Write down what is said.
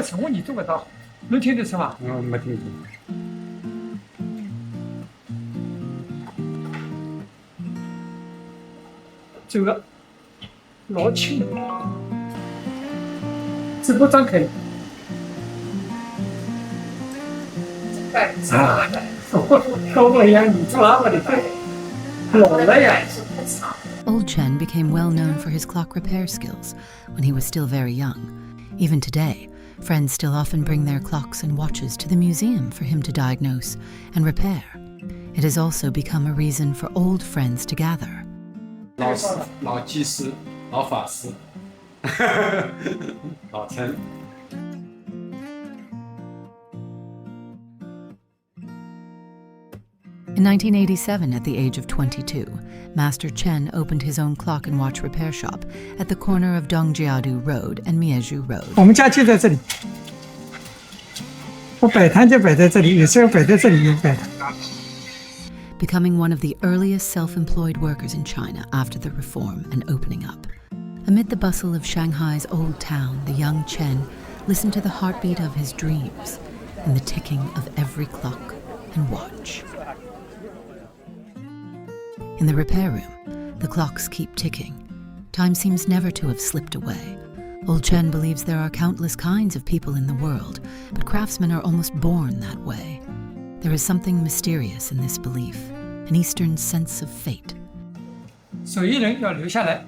乘务你做不到，能听得出吗？没听清。这个老轻，嘴巴张开。啊，跟我一样，你做那么的快，老了呀。Old Chen became well known for his clock repair skills when he was still very young. Even today, friends still often bring their clocks and watches to the museum for him to diagnose and repair. It has also become a reason for old friends to gather. 老师、老技师、老法师，老陈。In 1987, at the age of 22, Master Chen opened his own clock and watch repair shop at the corner of Dongjiadu Road and Miezhu Road. 我们家就在这里，我摆摊就摆在这里，有时候摆在这里，有摆摊。Becoming one of the earliest self-employed workers in China after the reform and opening up. Amid the bustle of Shanghai's old town, the young Chen listened to the heartbeat of his dreams and the ticking of every clock and watch. In the repair room, the clocks keep ticking. Time seems never to have slipped away. Old Chen believes there are countless kinds of people in the world, but craftsmen are almost born that way. There is something mysterious in this belief, an Eastern sense of fate. 手艺人要留下来，